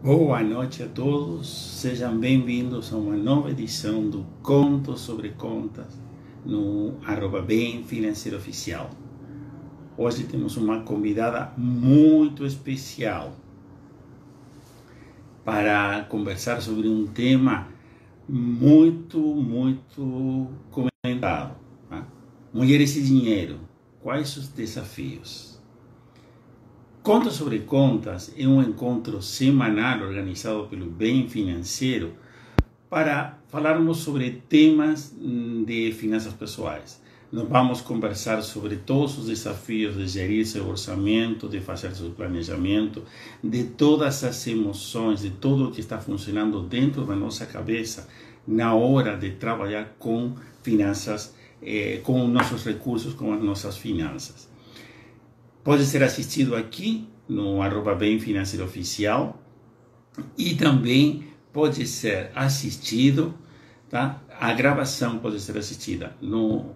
Boa noite a todos, sejam bem-vindos a uma nova edição do Contos sobre Contas no @bem financeiro oficial. Hoje temos uma convidada muito especial para conversar sobre um tema muito comentado, tá? Mulheres e dinheiro, quais os desafios? Contos sobre Contas é um encontro semanal organizado pelo Bem Financeiro para falarmos sobre temas de finanças pessoais. Nós vamos conversar sobre todos os desafios de gerir seu orçamento, de fazer seu planejamento, de todas as emoções, de tudo o que está funcionando dentro da nossa cabeça na hora de trabalhar com finanças, com nossos recursos, com as nossas finanças. Pode ser assistido aqui no @bem financeiro oficial e também pode ser assistido, tá? A gravação pode ser assistida no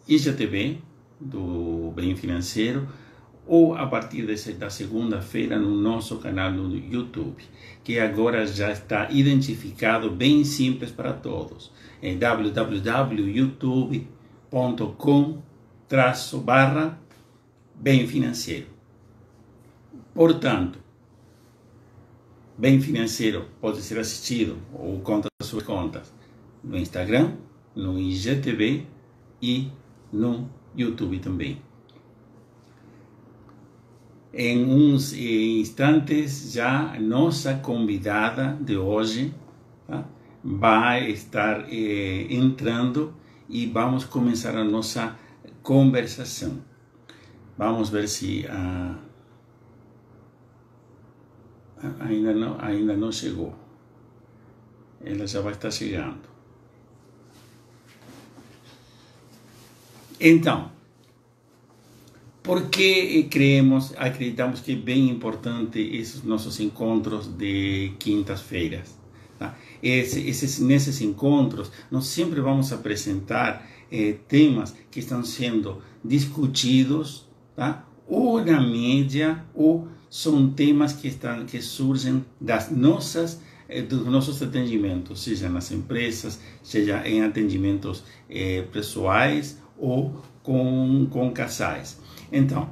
IGTV do Bem Financeiro ou a partir da segunda-feira no nosso canal no YouTube, que agora já está identificado, bem simples para todos. É www.youtube.com/Bem Financeiro. Portanto, Bem Financeiro pode ser assistido ou Contas sobre Contas no Instagram, no IGTV e no YouTube também. Em uns instantes já a nossa convidada de hoje, tá, vai estar entrando e vamos começar a nossa conversação. Vamos ver se ainda não chegou. Ela já vai estar chegando. Então, por que acreditamos que é bem importante esses nossos encontros de quintas-feiras? Tá? Nesses encontros, nós sempre vamos apresentar temas que estão sendo discutidos, tá? Ou na mídia, ou são temas que surgem dos nossos atendimentos, seja nas empresas, seja em atendimentos pessoais ou com casais. Então,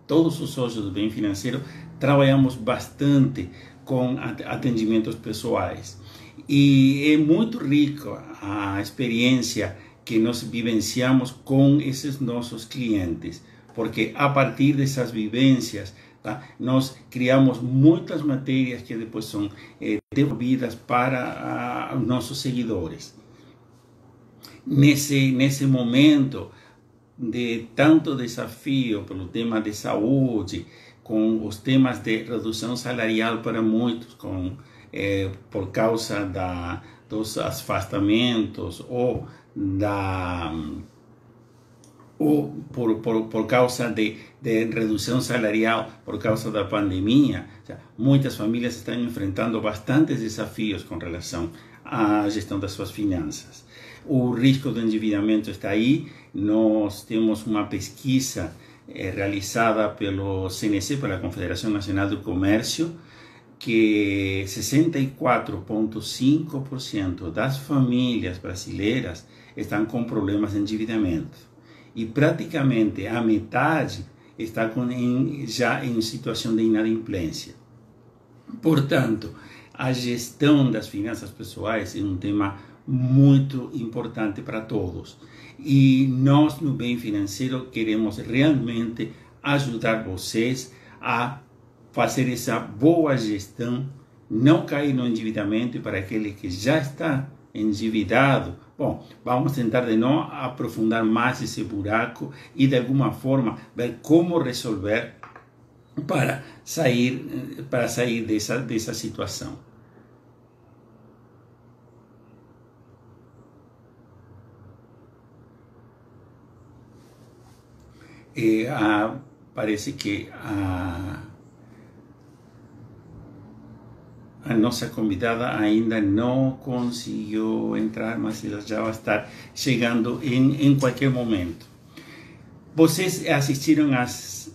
todos os sócios do Bem Financeiro trabalhamos bastante com atendimentos pessoais e é muito rico a experiência que nós vivenciamos com esses nossos clientes, porque a partir dessas vivências, tá, nós criamos muitas matérias que depois são devolvidas para os nossos seguidores. Nesse momento de tanto desafio pelo tema de saúde, com os temas de redução salarial para muitos, por causa dos afastamentos ou por causa de redução salarial por causa da pandemia, muitas famílias estão enfrentando bastantes desafios com relação à gestão das suas finanças. O risco do endividamento está aí. Nós temos uma pesquisa realizada pelo CNC, pela Confederação Nacional do Comércio, que 64,5% das famílias brasileiras estão com problemas de endividamento e praticamente a metade está já em situação de inadimplência. Portanto, a gestão das finanças pessoais é um tema muito importante para todos. E nós, no Bem Financeiro, queremos realmente ajudar vocês a fazer essa boa gestão, não cair no endividamento. E para aquele que já está endividado, bom, vamos tentar de não aprofundar mais esse buraco e, de alguma forma, ver como resolver para sair dessa situação. Parece que a nossa convidada ainda não conseguiu entrar, mas ela já vai estar chegando em qualquer momento. Vocês assistiram às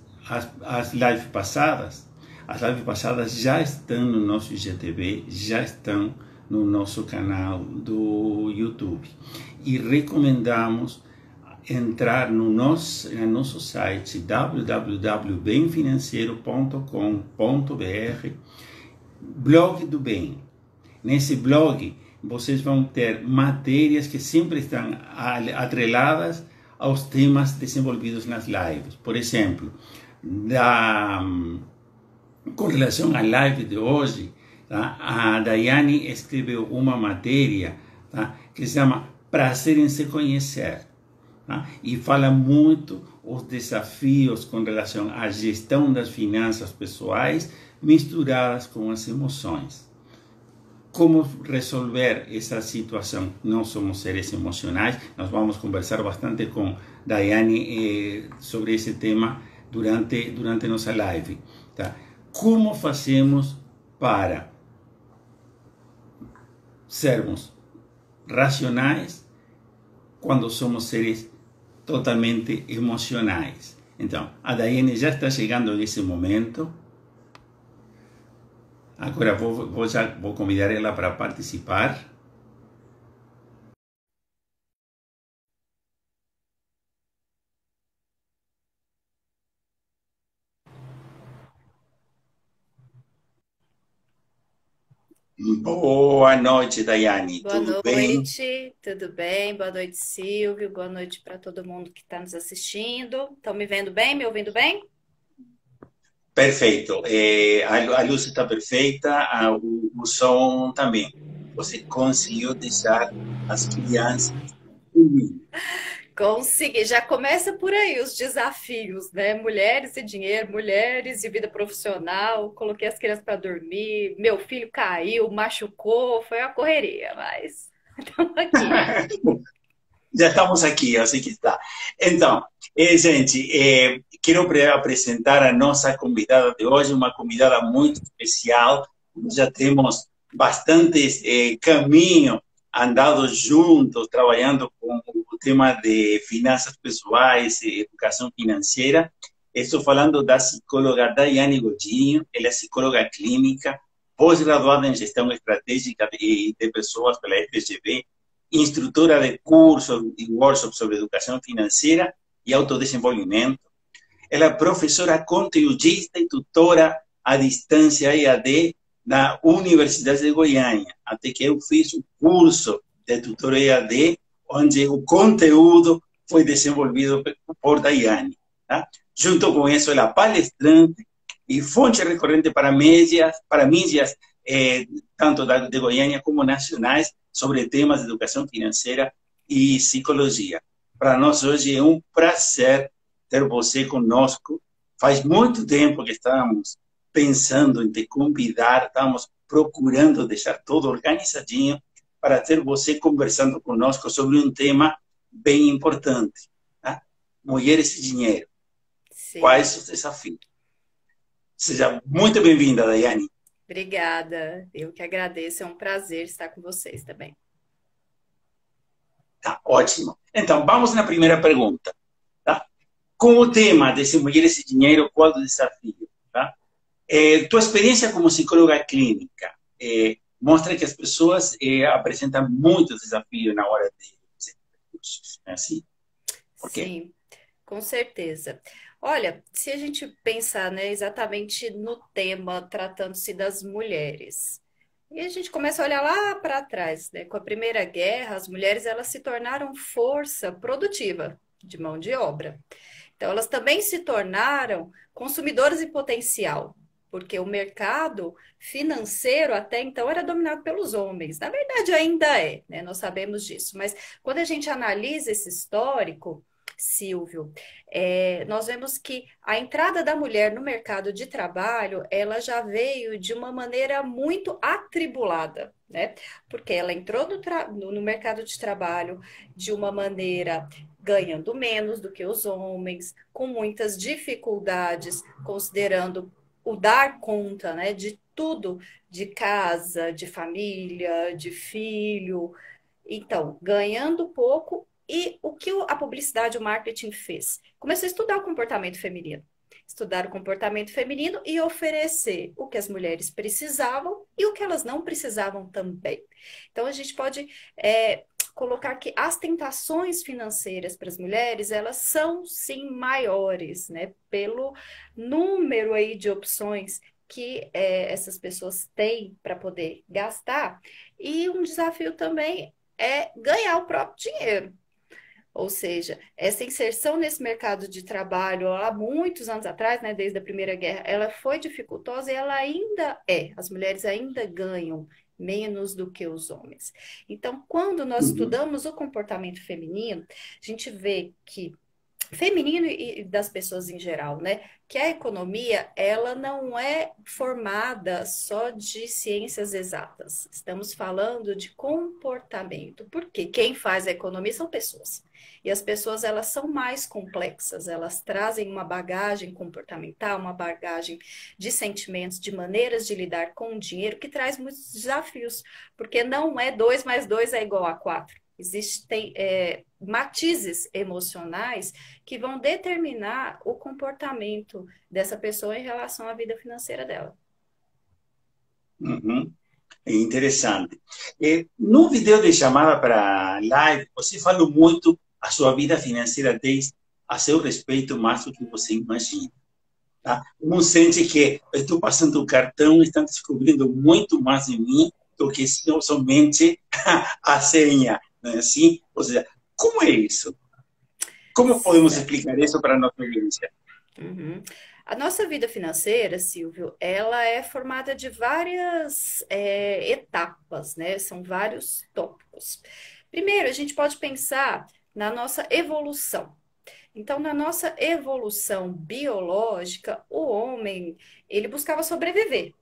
lives passadas? As lives passadas já estão no nosso IGTV, já estão no nosso canal do YouTube. E recomendamos entrar no nosso site www.bemfinanceiro.com.br, blog do bem. Nesse blog vocês vão ter matérias que sempre estão atreladas aos temas desenvolvidos nas lives. Por exemplo, com relação à live de hoje, tá? A Daiane escreveu uma matéria, tá? Que se chama Prazer em se Conhecer, tá? E fala muito os desafios com relação à gestão das finanças pessoais misturadas com as emoções. Como resolver essa situação? Não somos seres emocionais. Nós vamos conversar bastante com Daiane sobre esse tema durante nossa live, tá? Como fazemos para sermos racionais quando somos seres totalmente emocionais? Então, a Daiane já está chegando nesse momento. Agora vou convidar ela para participar. Boa noite, Daiane. Boa Tudo bem? noite, tudo bem? Boa noite, Silvio. Boa noite para todo mundo que está nos assistindo. Estão me vendo bem? Me ouvindo bem? Perfeito. A luz está perfeita, o som também. Você conseguiu deixar as crianças dormindo. Consegui. Já começa por aí os desafios, né? Mulheres e dinheiro, mulheres e vida profissional. Coloquei as crianças para dormir. Meu filho caiu, machucou, foi uma correria, mas estamos aqui. Já estamos aqui, assim que está. Então, gente, quero apresentar a nossa convidada de hoje, uma convidada muito especial. Nós já temos bastantes caminho andado juntos, trabalhando com o tema de finanças pessoais e educação financeira. Estou falando da psicóloga Daiane Godinho, ela é psicóloga clínica, pós-graduada em gestão estratégica de pessoas pela FGV, instrutora de cursos e workshops sobre educação financeira e autodesenvolvimento. Ela é professora conteudista e tutora à distância EAD na Universidade de Goiânia, até que eu fiz o curso de tutor EAD, onde o conteúdo foi desenvolvido por Daiane. Tá? Junto com isso, ela é palestrante e fonte recorrente para mídias tanto de Goiânia como nacionais, sobre temas de educação financeira e psicologia. Para nós hoje é um prazer ter você conosco. Faz muito tempo que estamos pensando em te convidar, estamos procurando deixar tudo organizadinho para ter você conversando conosco sobre um tema bem importante, tá? Mulheres e dinheiro. Quais Sim, os desafios? Seja muito bem-vinda, Daiane. obrigada. Eu que agradeço. É um prazer estar com vocês também. Tá, ótimo. Então, vamos na primeira pergunta. Tá? Com o tema de Mulheres e Dinheiro, qual o desafio? Tá? Tua experiência como psicóloga clínica mostra que as pessoas apresentam muitos desafios na hora de fazer recursos. É assim? Por quê? Sim, com certeza. Olha, se a gente pensar, né, exatamente no tema tratando-se das mulheres, e a gente começa a olhar lá para trás, né, com a Primeira Guerra, as mulheres elas se tornaram força produtiva de mão de obra. Então, elas também se tornaram consumidoras em potencial, porque o mercado financeiro até então era dominado pelos homens. Na verdade, ainda é, né? Nós sabemos disso. Mas quando a gente analisa esse histórico, Silvio, nós vemos que a entrada da mulher no mercado de trabalho, ela já veio de uma maneira muito atribulada, né? Porque ela entrou no mercado de trabalho de uma maneira ganhando menos do que os homens, com muitas dificuldades, considerando o dar conta, né, de tudo, de casa, de família, de filho. Então, ganhando pouco. E o que a publicidade, o marketing fez? Começou a estudar o comportamento feminino. estudar o comportamento feminino e oferecer o que as mulheres precisavam e o que elas não precisavam também. Então, a gente pode colocar que as tentações financeiras para as mulheres, elas são sim maiores, né? Pelo número aí de opções que essas pessoas têm para poder gastar. E um desafio também é ganhar o próprio dinheiro. Ou seja, essa inserção nesse mercado de trabalho há muitos anos atrás, né, desde a Primeira Guerra, ela foi dificultosa e ela ainda é. As mulheres ainda ganham menos do que os homens. Então, quando nós Uhum. estudamos o comportamento feminino, a gente vê que feminino e das pessoas em geral, né? Que a economia, ela não é formada só de ciências exatas. Estamos falando de comportamento. Porque quem faz a economia são pessoas. E as pessoas, elas são mais complexas, elas trazem uma bagagem comportamental, uma bagagem de sentimentos, de maneiras de lidar com o dinheiro, que traz muitos desafios, porque não é 2 mais 2 é igual a 4. Existem matizes emocionais que vão determinar o comportamento dessa pessoa em relação à vida financeira dela. Uhum. É interessante. No vídeo de chamada para live, você falou muito a sua vida financeira desde a seu respeito mais do que você imagina. Tá? Um sente que eu estou passando o cartão e estão descobrindo muito mais de mim do que somente a senha. Não é assim? Ou seja, como é isso? Como podemos Certo. explicar isso para a nossa audiência? Uhum. A nossa vida financeira, Silvio, ela é formada de várias etapas, né? São vários tópicos. Primeiro, a gente pode pensar na nossa evolução. Então, na nossa evolução biológica, o homem, ele buscava sobreviver.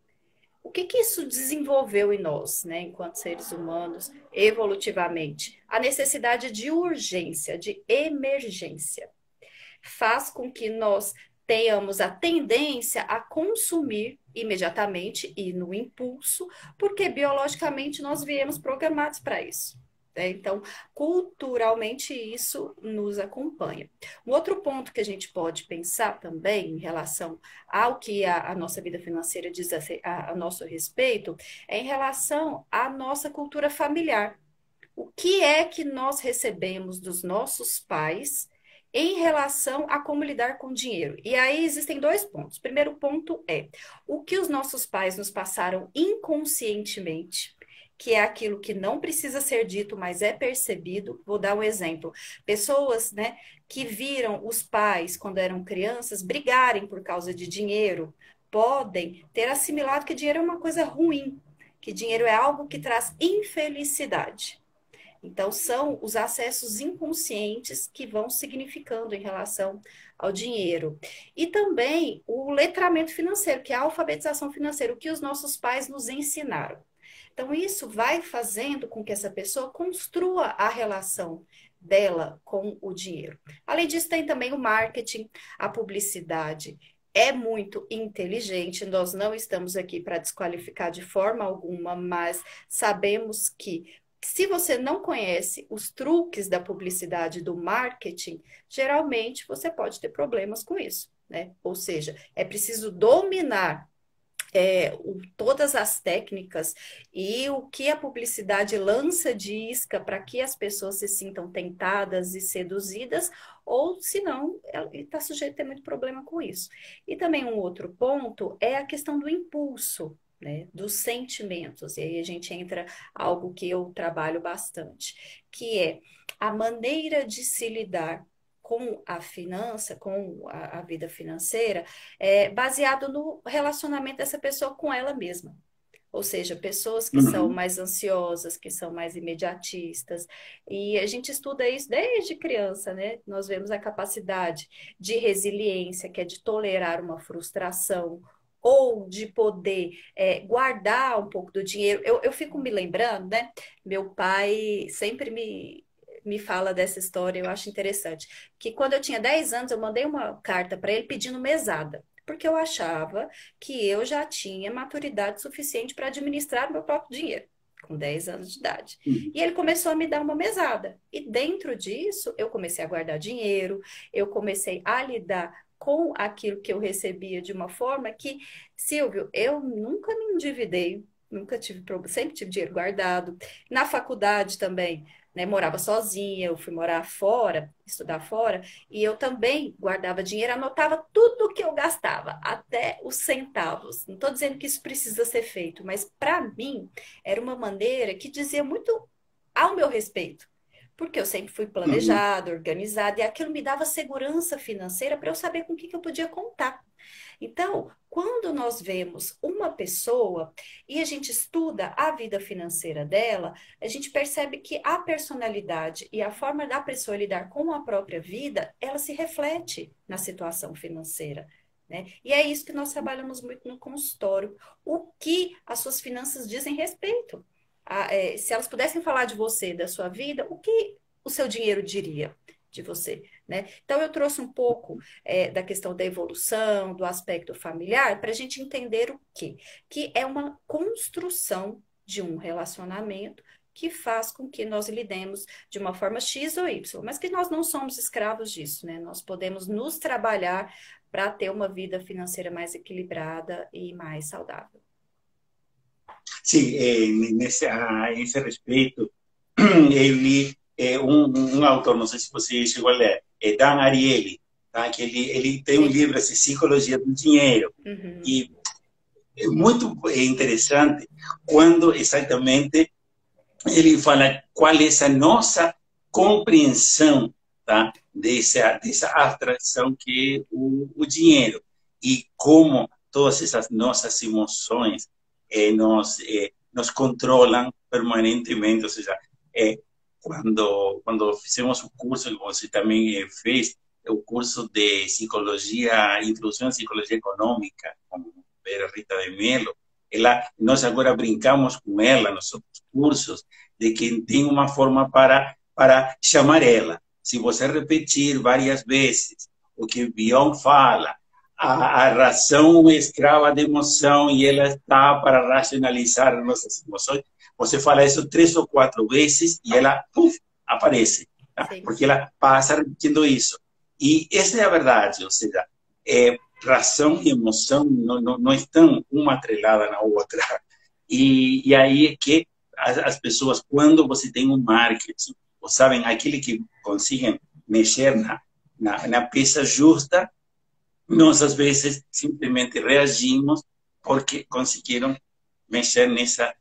O que que isso desenvolveu em nós, né, enquanto seres humanos, evolutivamente? A necessidade de urgência, de emergência. Faz com que nós tenhamos a tendência a consumir imediatamente e no impulso, porque biologicamente nós viemos programados para isso. Né? Então, culturalmente, isso nos acompanha. Um outro ponto que a gente pode pensar também em relação ao que a nossa vida financeira diz a nosso respeito é em relação à nossa cultura familiar. O que é que nós recebemos dos nossos pais em relação a como lidar com dinheiro? E aí existem dois pontos. O primeiro ponto é o que os nossos pais nos passaram inconscientemente, que é aquilo que não precisa ser dito, mas é percebido. Vou dar um exemplo. Pessoas, né, que viram os pais, quando eram crianças, brigarem por causa de dinheiro, podem ter assimilado que dinheiro é uma coisa ruim, que dinheiro é algo que traz infelicidade. Então, são os acessos inconscientes que vão significando em relação ao dinheiro. E também o letramento financeiro, que é a alfabetização financeira, o que os nossos pais nos ensinaram. Então, isso vai fazendo com que essa pessoa construa a relação dela com o dinheiro. Além disso, tem também o marketing, a publicidade. É muito inteligente, nós não estamos aqui para desqualificar de forma alguma, mas sabemos que se você não conhece os truques da publicidade, do marketing, geralmente você pode ter problemas com isso, né? Ou seja, é preciso dominar todas as técnicas e o que a publicidade lança de isca para que as pessoas se sintam tentadas e seduzidas, ou se não, ele está sujeito a ter muito problema com isso. E também um outro ponto é a questão do impulso. Né, dos sentimentos, e aí a gente entra algo que eu trabalho bastante, que é a maneira de se lidar com a finança, com a vida financeira, baseado no relacionamento dessa pessoa com ela mesma. Ou seja, pessoas que são Uhum. mais ansiosas, que são mais imediatistas. E a gente estuda isso desde criança, né? Nós vemos a capacidade de resiliência, que é de tolerar uma frustração, ou de poder guardar um pouco do dinheiro. Eu fico me lembrando, né? Meu pai sempre me fala dessa história, eu acho interessante. Que quando eu tinha 10 anos, eu mandei uma carta para ele pedindo mesada, porque eu achava que eu já tinha maturidade suficiente para administrar o meu próprio dinheiro. com 10 anos de idade. Uhum. E ele começou a me dar uma mesada. E dentro disso, eu comecei a guardar dinheiro, eu comecei a lidar com aquilo que eu recebia de uma forma que, Silvio, eu nunca me endividei, nunca tive problema, sempre tive dinheiro guardado. Na faculdade também, né, morava sozinha, eu fui morar fora, estudar fora, e eu também guardava dinheiro, anotava tudo que eu gastava, até os centavos. Não estou dizendo que isso precisa ser feito, mas para mim era uma maneira que dizia muito ao meu respeito. Porque eu sempre fui Uhum. planejada, organizada, e aquilo me dava segurança financeira para eu saber com o que eu podia contar. Então, quando nós vemos uma pessoa e a gente estuda a vida financeira dela, a gente percebe que a personalidade e a forma da pessoa lidar com a própria vida, ela se reflete na situação financeira. Né? E é isso que nós trabalhamos muito no consultório. O que as suas finanças dizem respeito? Se elas pudessem falar de você, da sua vida, o que o seu dinheiro diria de você? Né? Então, eu trouxe um pouco da questão da evolução, do aspecto familiar, para a gente entender o quê? Que é uma construção de um relacionamento que faz com que nós lidemos de uma forma X ou Y, mas que nós não somos escravos disso, né? Nós podemos nos trabalhar para ter uma vida financeira mais equilibrada e mais saudável. Sí, a ese respeto, ele é um autor, não sei se você chegou a ler, é Dan Ariely, tá? Que ele tem um Sim. livro, assim, Psicologia do Dinheiro, Uhum. e é muito interessante quando exatamente ele fala qual é a nossa compreensão, tá? Dessa abstração que é o dinheiro e como todas essas nossas emoções nos controlam permanentemente, ou seja, quando fizemos o curso que você também fez, o curso de psicologia, introdução à psicologia econômica, com Vera Rita de Mello, nós agora brincamos com ela nos outros cursos, de que tem uma forma para chamar ela. Se você repetir várias vezes o que Bion fala, a razão é escrava da emoção e ela está para racionalizar nossas emoções, você fala isso 3 ou 4 vezes e ela, puf, aparece. Tá? Sim. Porque ela passa repetindo isso. E essa é a verdade, ou seja, razão e emoção não estão uma atrelada na outra. E aí é que as pessoas, quando você tem um marketing, ou sabem, aquele que conseguem mexer na peça justa, nós às vezes simplesmente reagimos porque conseguiram mexer nessa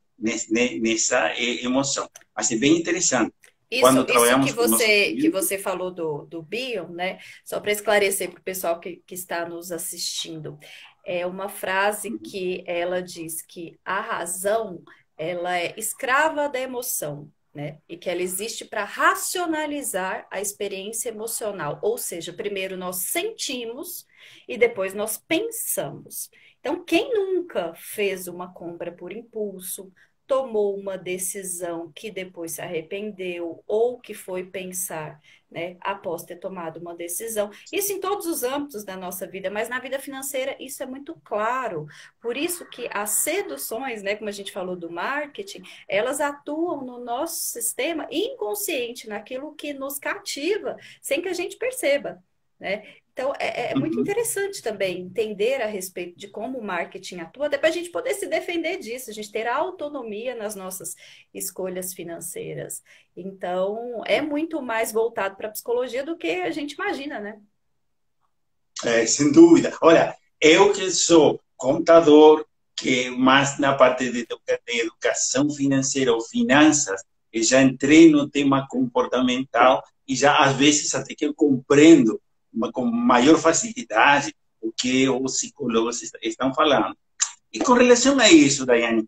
emoção. Mas é bem interessante. Isso, Quando isso trabalhamos com nossos que clientes, você falou do Bion, né? Só para esclarecer para o pessoal que está nos assistindo, é uma frase que ela diz que a razão ela é escrava da emoção, né? E que ela existe para racionalizar a experiência emocional. Ou seja, primeiro nós sentimos e depois nós pensamos. Então, quem nunca fez uma compra por impulso, tomou uma decisão que depois se arrependeu ou que foi pensar, né, após ter tomado uma decisão. Isso em todos os âmbitos da nossa vida, mas na vida financeira isso é muito claro. Por isso que as seduções, né, como a gente falou do marketing, elas atuam no nosso sistema inconsciente, naquilo que nos cativa, sem que a gente perceba, né? Então, é muito interessante também entender a respeito de como o marketing atua, até para a gente poder se defender disso, a gente ter autonomia nas nossas escolhas financeiras. Então, é muito mais voltado para a psicologia do que a gente imagina, né? sem dúvida. Olha, eu que sou contador, que mais na parte de educação financeira ou finanças, eu já entrei no tema comportamental e já às vezes até que eu compreendo com maior facilidade o que os psicólogos estão falando. E com relação a isso, Daiane,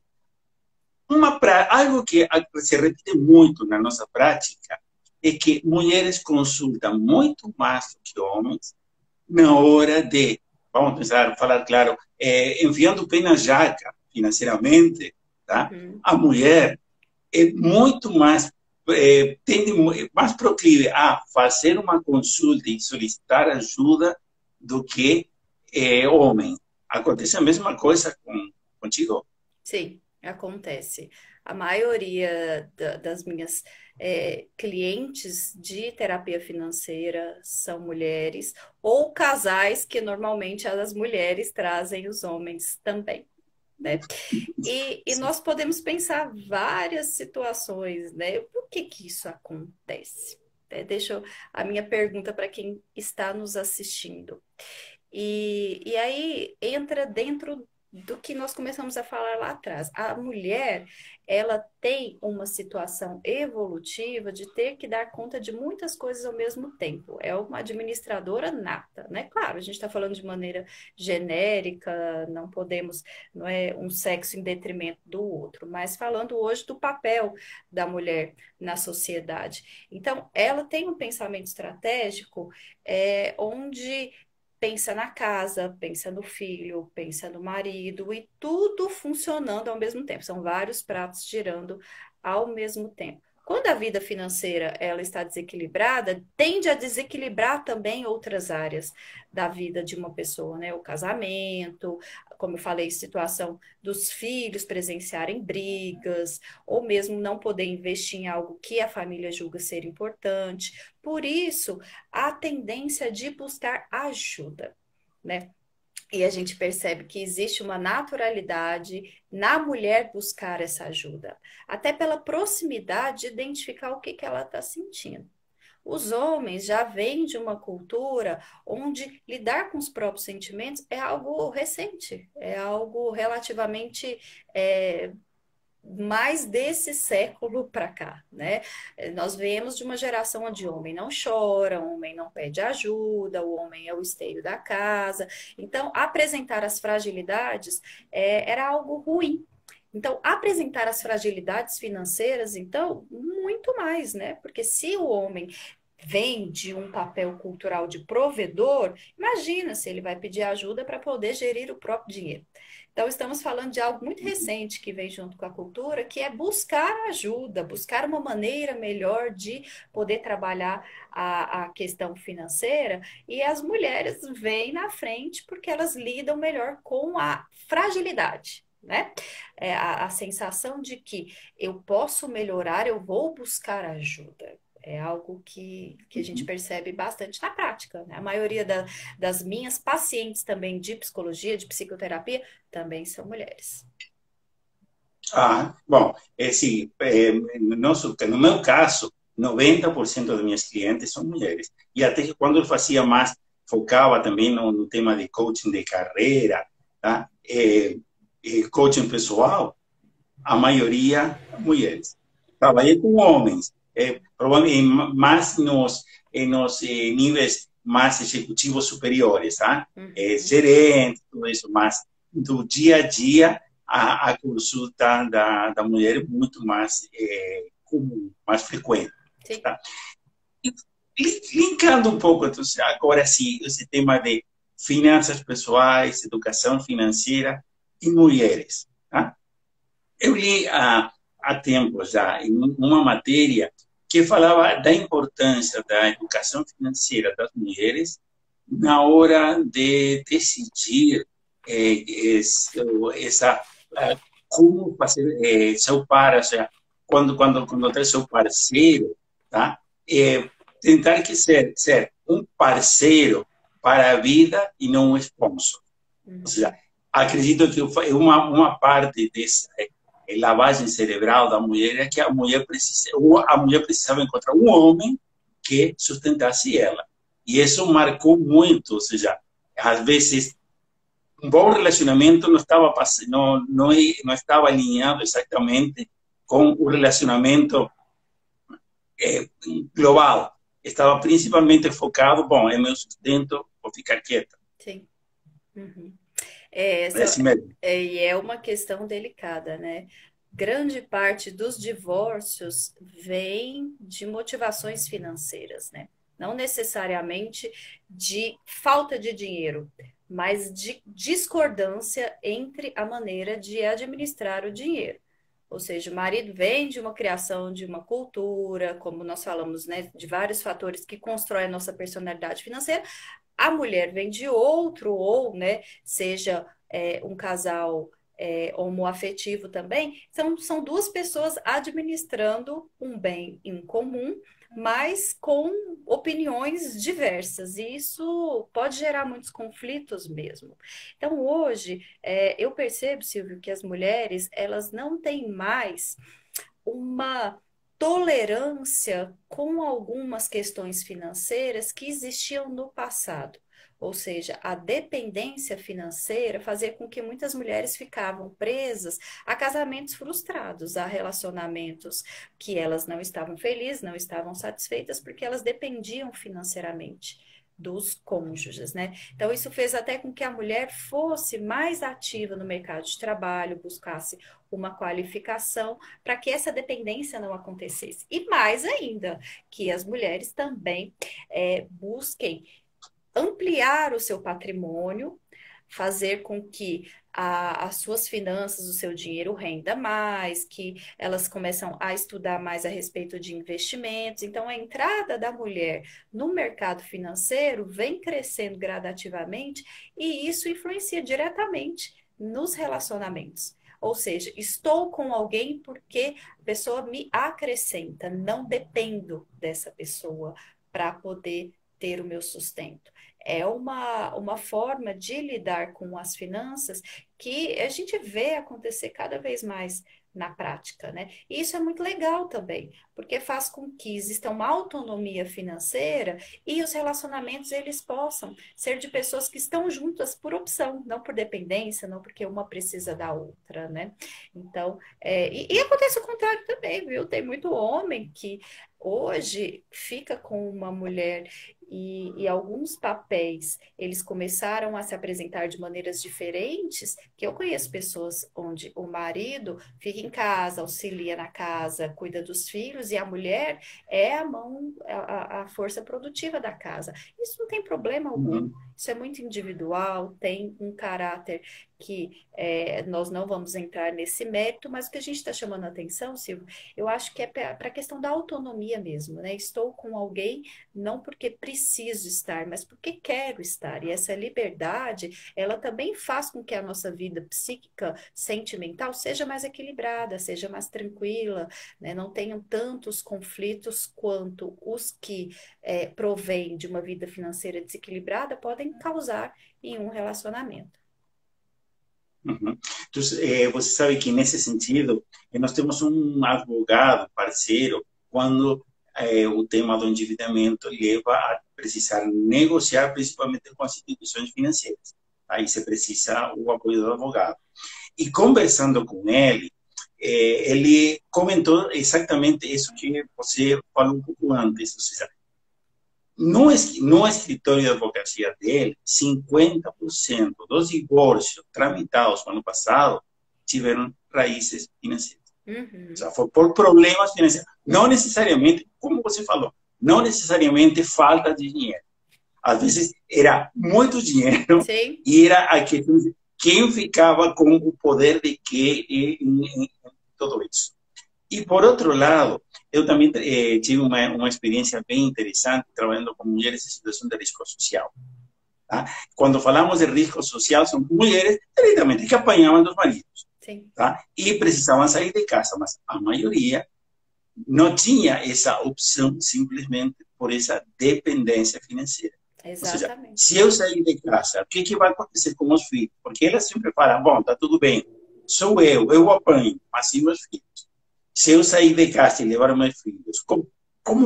algo que se repite muito na nossa prática é que mulheres consultam muito mais do que homens na hora de, vamos pensar, falar claro, enfiando o pé na jaca financeiramente, tá? Uhum. A mulher é muito mais, tende mais proclive a fazer uma consulta e solicitar ajuda do que homem. Acontece a mesma coisa contigo? Sim, acontece. A maioria das minhas clientes de terapia financeira são mulheres, ou casais que normalmente as mulheres trazem os homens também, né? E Sim. nós podemos pensar várias situações, né? Por que que isso acontece? Deixa a minha pergunta para quem está nos assistindo. E aí entra dentro do que nós começamos a falar lá atrás. A mulher, ela tem uma situação evolutiva de ter que dar conta de muitas coisas ao mesmo tempo. É uma administradora nata, né? Claro, a gente está falando de maneira genérica, não podemos, não é um sexo em detrimento do outro, mas falando hoje do papel da mulher na sociedade. Então, ela tem um pensamento estratégico onde pensa na casa, pensa no filho, pensa no marido e tudo funcionando ao mesmo tempo. São vários pratos girando ao mesmo tempo. Quando a vida financeira ela está desequilibrada, tende a desequilibrar também outras áreas da vida de uma pessoa, né? O casamento, como eu falei, situação dos filhos presenciarem brigas, ou mesmo não poder investir em algo que a família julga ser importante. Por isso, a tendência de buscar ajuda, né? E a gente percebe que existe uma naturalidade na mulher buscar essa ajuda, até pela proximidade de identificar o que que ela está sentindo. Os homens já vêm de uma cultura onde lidar com os próprios sentimentos é algo recente, é algo relativamente mais desse século para cá, né? Nós viemos de uma geração onde o homem não chora, o homem não pede ajuda, o homem é o esteio da casa. Então, apresentar as fragilidades era algo ruim. Então, apresentar as fragilidades financeiras, então, muito mais, né? Porque se o homem vem de um papel cultural de provedor, imagina se ele vai pedir ajuda para poder gerir o próprio dinheiro. Então, estamos falando de algo muito recente que vem junto com a cultura, que é buscar ajuda, buscar uma maneira melhor de poder trabalhar a questão financeira, e as mulheres vêm na frente porque elas lidam melhor com a fragilidade. Né? A sensação de que eu posso melhorar, eu vou buscar ajuda. É algo que a gente percebe bastante na prática, né? A maioria das minhas pacientes também de psicologia, de psicoterapia, também são mulheres. Ah, bom, sim, no meu caso, 90% de minhas clientes são mulheres. E até que quando eu fazia mais, focava também no tema de coaching de carreira, tá? Coaching pessoal, a maioria mulheres. Trabalhei com homens, provavelmente mais nos níveis mais executivos superiores, tá? Uhum. Gerente, tudo isso, mas do dia a dia, a consulta da mulher é muito mais comum, mais frequente. Sim. Tá? Linkando um pouco, então, agora sim, esse tema de finanças pessoais, educação financeira e mulheres. Tá? Eu li há tempos já em uma matéria que falava da importância da educação financeira das mulheres na hora de decidir essa como fazer seu par, ou seja, quando tem seu parceiro, tá? Tentar que ser um parceiro para a vida e não um sponsor. Ou seja, Uhum. acredito que uma parte dessa lavagem cerebral da mulher é que a mulher precisava encontrar um homem que sustentasse ela. E isso marcou muito, ou seja, às vezes um bom relacionamento não estava alinhado exatamente com o relacionamento global. Estava principalmente focado, bom, é meu sustento, vou ficar quieta. Sim. Uhum. É assim mesmo. E é uma questão delicada, né? Grande parte dos divórcios vem de motivações financeiras, né? Não necessariamente de falta de dinheiro, mas de discordância entre a maneira de administrar o dinheiro. Ou seja, o marido vem de uma criação, de uma cultura, como nós falamos, né, de vários fatores que constroem a nossa personalidade financeira. A mulher vem de outro, ou, né, seja um casal homoafetivo também, são duas pessoas administrando um bem em comum, mas com opiniões diversas, e isso pode gerar muitos conflitos mesmo. Então, hoje, eu percebo, Silvio, que as mulheres, elas não têm mais uma tolerância com algumas questões financeiras que existiam no passado. Ou seja, a dependência financeira fazia com que muitas mulheres ficavam presas a casamentos frustrados, a relacionamentos que elas não estavam felizes, não estavam satisfeitas, porque elas dependiam financeiramente dos cônjuges, né? Então, isso fez até com que a mulher fosse mais ativa no mercado de trabalho, buscasse uma qualificação para que essa dependência não acontecesse. E mais ainda, que as mulheres também busquem ampliar o seu patrimônio, fazer com que as suas finanças, o seu dinheiro renda mais, que elas começam a estudar mais a respeito de investimentos. Então, a entrada da mulher no mercado financeiro vem crescendo gradativamente e isso influencia diretamente nos relacionamentos. Ou seja, estou com alguém porque a pessoa me acrescenta, não dependo dessa pessoa para poder ter o meu sustento. É uma forma de lidar com as finanças que a gente vê acontecer cada vez mais na prática, né? E isso é muito legal também, porque faz com que exista uma autonomia financeira e os relacionamentos eles possam ser de pessoas que estão juntas por opção, não por dependência, não porque uma precisa da outra, né? Então, e acontece o contrário também, viu? Tem muito homem que hoje fica com uma mulher e alguns papéis eles começaram a se apresentar de maneiras diferentes, que eu conheço pessoas onde o marido fica em casa, auxilia na casa, cuida dos filhos, e a mulher é a mão, a força produtiva da casa. Isso não tem problema algum, isso é muito individual, tem um caráter que nós não vamos entrar nesse mérito, mas o que a gente está chamando a atenção, Silvio, eu acho que é para a questão da autonomia mesmo, né? Estou com alguém não porque preciso estar, mas porque quero estar. E essa liberdade, ela também faz com que a nossa vida psíquica, sentimental, seja mais equilibrada, seja mais tranquila, né? Não tenham tantos conflitos quanto os que provêm de uma vida financeira desequilibrada podem causar em um relacionamento. Uhum. Então, você sabe que nesse sentido, nós temos um advogado parceiro quando o tema do endividamento leva a precisar negociar, principalmente com as instituições financeiras. Aí você precisa o apoio do advogado. E conversando com ele comentou exatamente isso que você falou um pouco antes, ou seja, no escritório de advocacia dele, 50% dos divórcios tramitados no ano passado tiveram raízes financeiras. Uhum. O sea, foi por problemas financeiros. Não necessariamente, como você falou, não necessariamente falta de dinheiro. Às vezes era muito dinheiro. Sim. E era quem ficava com o poder de que em tudo isso. E, por outro lado, eu também tive uma experiência bem interessante trabalhando com mulheres em situação de risco social. Tá? Quando falamos de risco social, são mulheres diretamente que apanhavam dos maridos. Sim. Tá? E precisavam sair de casa, mas a maioria não tinha essa opção simplesmente por essa dependência financeira. Exatamente. Ou seja, se eu sair de casa, o que vai acontecer com os filhos? Porque elas sempre falam, bom, tá tudo bem, sou eu apanho, mas e meus filhos? Se eu sair de casa e levar meus filhos, como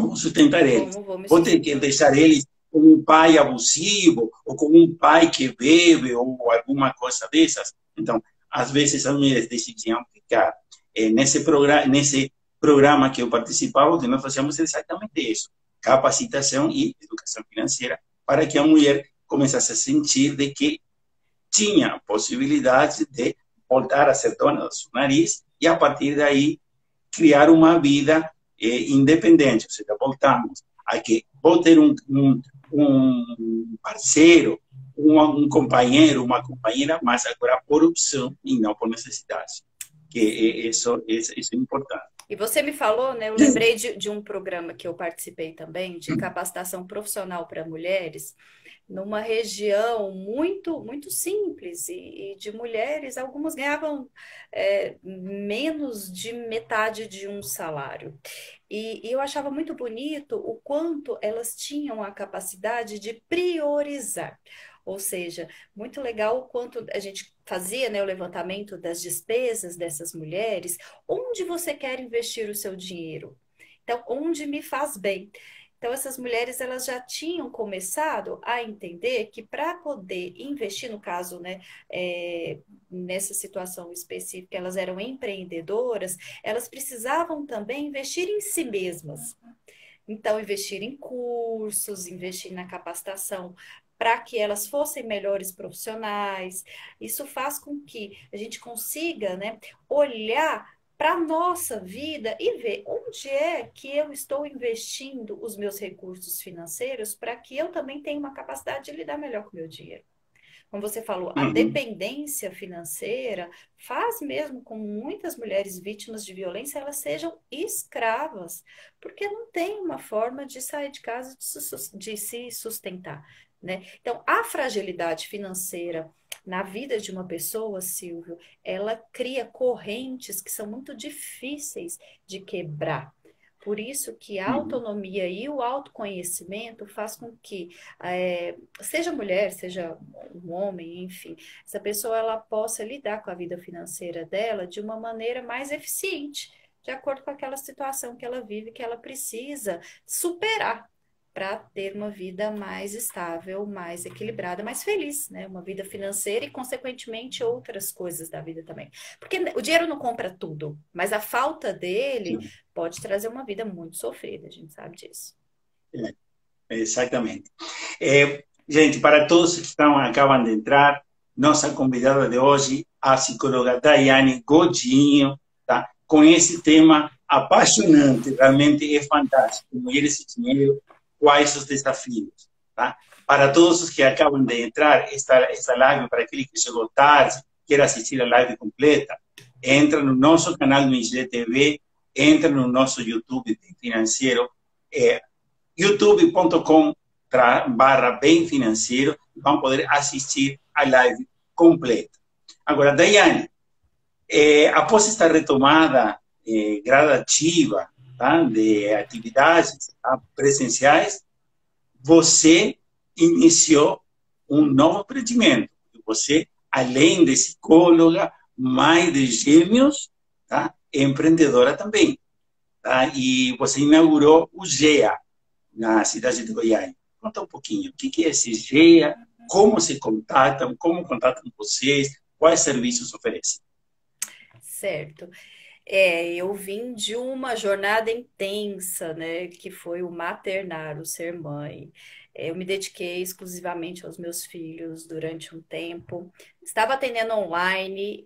vou sustentar eles? Vou ter que deixar eles com um pai abusivo, ou com um pai que bebe, ou alguma coisa dessas? Então, às vezes as mulheres decidiam ficar nesse programa que eu participava, onde nós fazíamos exatamente isso, capacitação e educação financeira, para que a mulher começasse a sentir de que tinha possibilidade de voltar a ser dona do seu nariz e, a partir daí, criar uma vida independente. Ou seja, voltamos a que vou ter um parceiro, um companheiro, uma companheira, mas agora por opção e não por necessidade. Que isso é importante. E você me falou, né? Eu lembrei de um programa que eu participei também, de capacitação profissional para mulheres, numa região muito simples e de mulheres, algumas ganhavam menos de metade de um salário. E eu achava muito bonito o quanto elas tinham a capacidade de priorizar. Ou seja, muito legal o quanto a gente fazia, né, o levantamento das despesas dessas mulheres. Onde você quer investir o seu dinheiro? Então, onde me faz bem? Então, essas mulheres elas já tinham começado a entender que para poder investir, no caso, né, nessa situação específica, elas eram empreendedoras, elas precisavam também investir em si mesmas. Então, investir em cursos, investir na capacitação para que elas fossem melhores profissionais. Isso faz com que a gente consiga, né, olhar para a nossa vida e ver onde é que eu estou investindo os meus recursos financeiros para que eu também tenha uma capacidade de lidar melhor com o meu dinheiro. Como você falou, a Uhum. dependência financeira faz mesmo com muitas mulheres vítimas de violência elas sejam escravas, porque não tem uma forma de sair de casa de se sustentar, né? Então, a fragilidade financeira na vida de uma pessoa, Silvio, ela cria correntes que são muito difíceis de quebrar. Por isso que a Uhum. autonomia e o autoconhecimento faz com que seja mulher, seja um homem, enfim, essa pessoa ela possa lidar com a vida financeira dela de uma maneira mais eficiente, de acordo com aquela situação que ela vive, que ela precisa superar para ter uma vida mais estável, mais equilibrada, mais feliz, né? Uma vida financeira e, consequentemente, outras coisas da vida também. Porque o dinheiro não compra tudo, mas a falta dele Sim, pode trazer uma vida muito sofrida, a gente sabe disso. exatamente. Gente, para todos que acabam de entrar, nossa convidada de hoje, a psicóloga Daiane Godinho, tá? Com esse tema apaixonante, realmente é fantástico. Mulheres e dinheiro, quais os desafios? Tá? Para todos os que acabam de entrar, esta live, para aquele que chegou tarde, quer assistir a live completa, entra no nosso canal no IGTV, entra no nosso YouTube financeiro, é, youtube.com/barra bem financeiro, vão poder assistir a live completa. Agora, Daiane, após esta retomada gradativa, tá, de atividades, tá, presenciais, você iniciou um novo empreendimento. Você, além de psicóloga, mãe de gêmeos, tá, é empreendedora também. Tá? E você inaugurou o GEA, na cidade de Goiânia. Conta um pouquinho, o que é esse GEA, como se contatam, como contatam vocês, quais serviços oferecem? Certo. Eu vim de uma jornada intensa, né, que foi o maternar, o ser mãe. Eu me dediquei exclusivamente aos meus filhos durante um tempo. Estava atendendo online,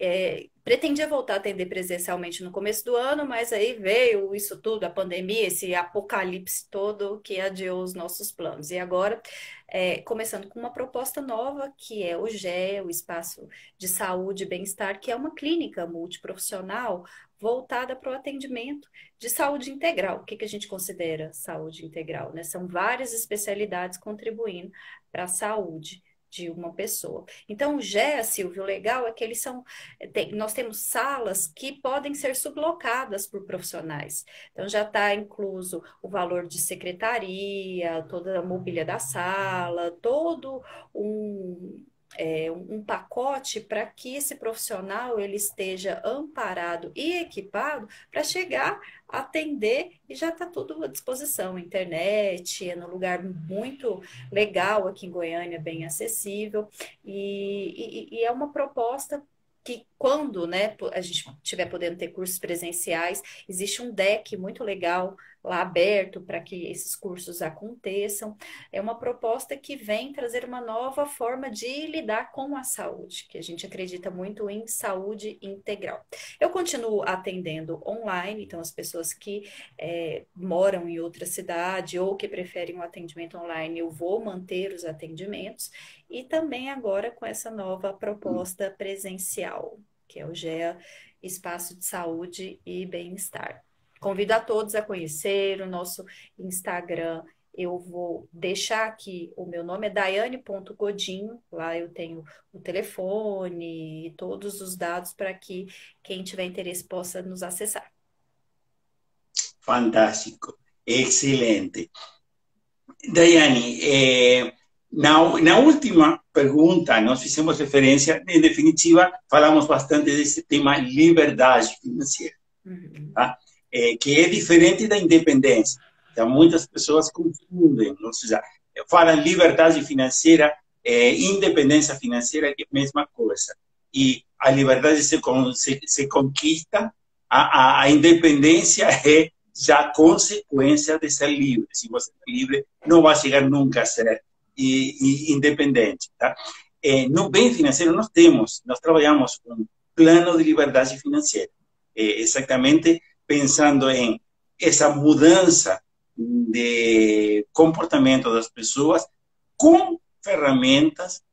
pretendia voltar a atender presencialmente no começo do ano, mas aí veio isso tudo, a pandemia, esse apocalipse todo que adiou os nossos planos. E agora, começando com uma proposta nova, que é o GE, o Espaço de Saúde e Bem-Estar, que é uma clínica multiprofissional voltada para o atendimento de saúde integral. O que que a gente considera saúde integral, né? São várias especialidades contribuindo para a saúde de uma pessoa. Então, o GEA, Silvio, o legal é que nós temos salas que podem ser sublocadas por profissionais. Então, já está incluso o valor de secretaria, toda a mobília da sala, todo um, um pacote para que esse profissional ele esteja amparado e equipado para chegar, atender e já está tudo à disposição. Internet, é num lugar muito legal aqui em Goiânia, bem acessível, e é uma proposta que quando, né, a gente estiver podendo ter cursos presenciais, existe um deck muito legal lá aberto para que esses cursos aconteçam. É uma proposta que vem trazer uma nova forma de lidar com a saúde, que a gente acredita muito em saúde integral. Eu continuo atendendo online, então as pessoas que moram em outra cidade ou que preferem um atendimento online, eu vou manter os atendimentos, e também agora com essa nova proposta presencial, que é o GEA Espaço de Saúde e Bem-Estar. Convido a todos a conhecer o nosso Instagram, Eu vou deixar aqui, o meu nome é Daiane.godinho, lá eu tenho o telefone e todos os dados para que quem tiver interesse possa nos acessar. Fantástico, excelente. Daiane, na última pergunta, nós fizemos referência, em definitiva, falamos bastante desse tema liberdade financeira, Uhum. tá? Que é diferente da independência. Então, muitas pessoas confundem, ou seja, falam liberdade financeira, independência financeira, que é a mesma coisa. E a liberdade se conquista, a independência é já consequência de ser livre. Se você é livre, não vai chegar nunca a ser independente. Tá? No bem financeiro, nós trabalhamos com um plano de liberdade financeira. Exatamente pensando em essa mudança de comportamento das pessoas com ferramentas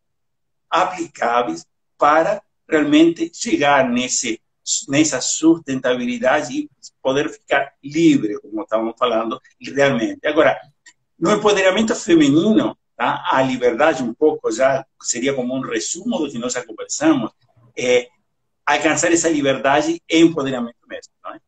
aplicáveis para realmente chegar nessa sustentabilidade e poder ficar livre, como estávamos falando, realmente. Agora, no empoderamento feminino, tá? A liberdade, um pouco já seria como um resumo do que nós já conversamos, alcançar essa liberdade e empoderamento mesmo, não é?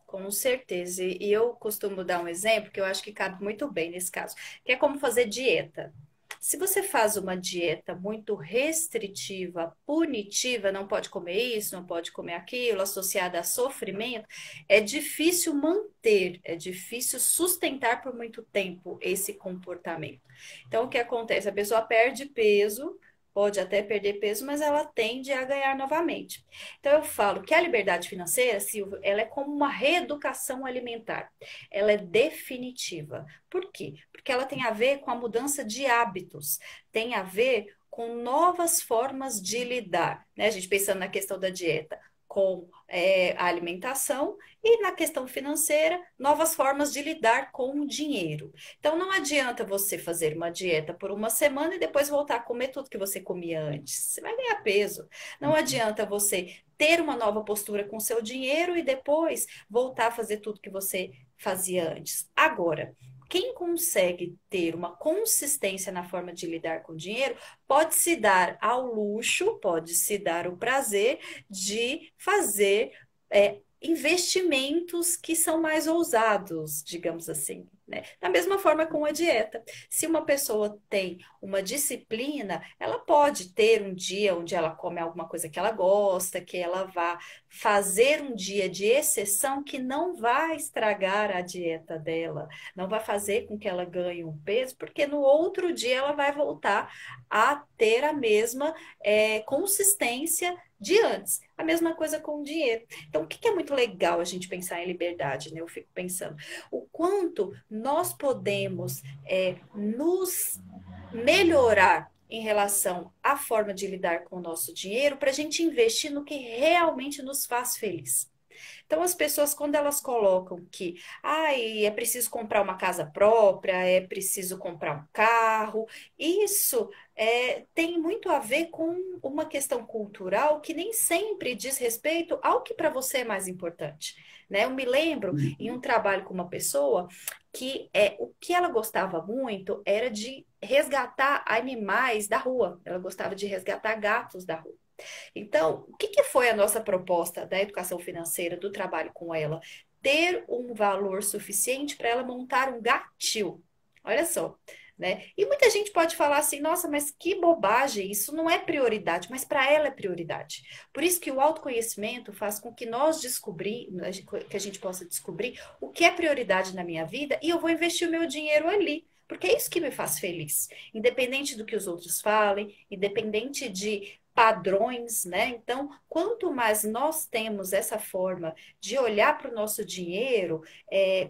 Com certeza. E eu costumo dar um exemplo que eu acho que cabe muito bem nesse caso, que é como fazer dieta. Se você faz uma dieta muito restritiva, punitiva, não pode comer isso, não pode comer aquilo, associada a sofrimento, é difícil manter, é difícil sustentar por muito tempo esse comportamento. Então, o que acontece? A pessoa perde peso, pode até perder peso, mas ela tende a ganhar novamente. Então, eu falo que a liberdade financeira, Silvio, ela é como uma reeducação alimentar. Ela é definitiva. Por quê? Porque ela tem a ver com a mudança de hábitos, tem a ver com novas formas de lidar, né? A gente pensando na questão da dieta, com a alimentação e na questão financeira, novas formas de lidar com o dinheiro. Então, não adianta você fazer uma dieta por uma semana e depois voltar a comer tudo que você comia antes. Você vai ganhar peso. Não adianta você ter uma nova postura com seu dinheiro e depois voltar a fazer tudo que você fazia antes. Agora, quem consegue ter uma consistência na forma de lidar com o dinheiro, pode se dar ao luxo, pode se dar o prazer de fazer investimentos que são mais ousados, digamos assim. Né? Da mesma forma com a dieta. Se uma pessoa tem uma disciplina, ela pode ter um dia onde ela come alguma coisa que ela gosta, que ela vá fazer um dia de exceção que não vai estragar a dieta dela, não vai fazer com que ela ganhe um peso, porque no outro dia ela vai voltar a ter a mesma consistência de antes. A mesma coisa com o dinheiro. Então, o que é muito legal a gente pensar em liberdade, né? Eu fico pensando o quanto nós podemos nos melhorar em relação à forma de lidar com o nosso dinheiro para a gente investir no que realmente nos faz feliz. Então, as pessoas, quando elas colocam que é preciso comprar uma casa própria, é preciso comprar um carro, isso tem muito a ver com uma questão cultural que nem sempre diz respeito ao que para você é mais importante. Né? Eu me lembro em um trabalho com uma pessoa que o que ela gostava muito era de resgatar animais da rua. Ela gostava de resgatar gatos da rua. Então, o que foi a nossa proposta da educação financeira, do trabalho com ela? Ter um valor suficiente para ela montar um gatil. Olha só, né? E muita gente pode falar assim, nossa, mas que bobagem, isso não é prioridade, mas para ela é prioridade. Por isso que o autoconhecimento faz com que nós que a gente possa descobrir o que é prioridade na minha vida e eu vou investir o meu dinheiro ali. Porque é isso que me faz feliz. Independente do que os outros falem, independente de padrões, né? Então, quanto mais nós temos essa forma de olhar para o nosso dinheiro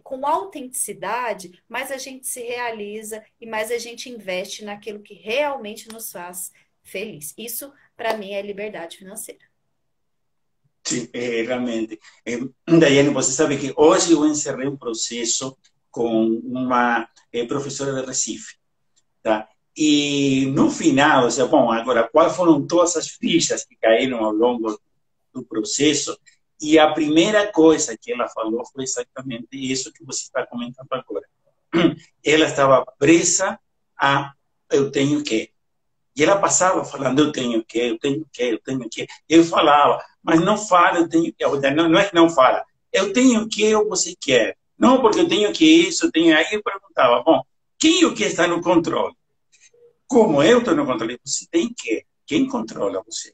com autenticidade, mais a gente se realiza e mais a gente investe naquilo que realmente nos faz feliz. Isso, para mim, é liberdade financeira. Sim, realmente. Daiane, você sabe que hoje eu encerrei um processo com uma professora de Recife, tá? E no final, ou seja, bom, agora, quais foram todas as fichas que caíram ao longo do processo? E a primeira coisa que ela falou foi exatamente isso que você está comentando agora. ela estava presa a eu tenho que. E ela passava falando, eu tenho que, eu tenho que, eu tenho que. Eu falava, mas não fala, eu tenho que. Não, não é que não fala, eu tenho que ou você quer. Não, porque eu tenho que isso, eu tenho. Aí eu perguntava, bom, quem o que está no controle? Como eu estou no controle? Você tem que. Quem controla você?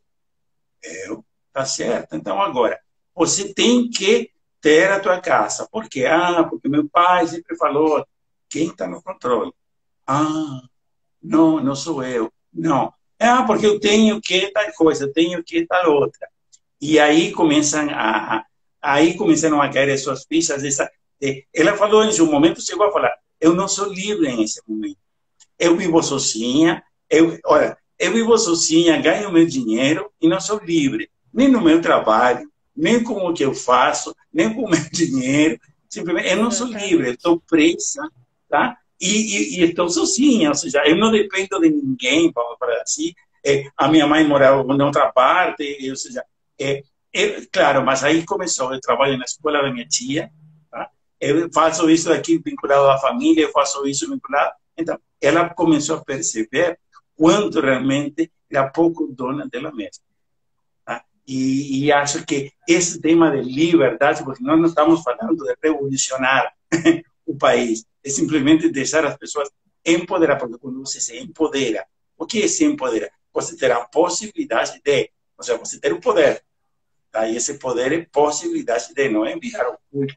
Eu. Tá certo. Então, agora, você tem que ter a tua casa. Por quê? Ah, porque meu pai sempre falou. Quem está no controle? Ah, não, não sou eu. Não. Ah, porque eu tenho que tal coisa, eu tenho que tal outra. E aí aí começaram a cair as suas fichas. Ela falou em um momento, chegou a falar, eu não sou livre nesse momento. Eu vivo sozinha, olha, eu vivo sozinha, ganho meu dinheiro e não sou livre, nem no meu trabalho, nem com o que eu faço, nem com o meu dinheiro. Simplesmente, eu não sou livre, eu Exatamente. estou presa, tá? E estou sozinha, ou seja, eu não dependo de ninguém, vamos falar assim. A minha mãe morava em outra parte, ou seja, claro, mas aí começou, eu trabalho na escola da minha tia, tá? Eu faço isso aqui vinculado à família, eu faço isso vinculado. Então, ela começou a perceber quanto realmente era pouco dona dela mesma. Tá? E acho que esse tema de liberdade, porque nós não estamos falando de revolucionar o país, é simplesmente deixar as pessoas empoderar, porque quando você se empodera, o que é se empodera? Você ter a possibilidade de, ou seja, você ter o poder, tá? E esse poder é possibilidade de não enviar o culto,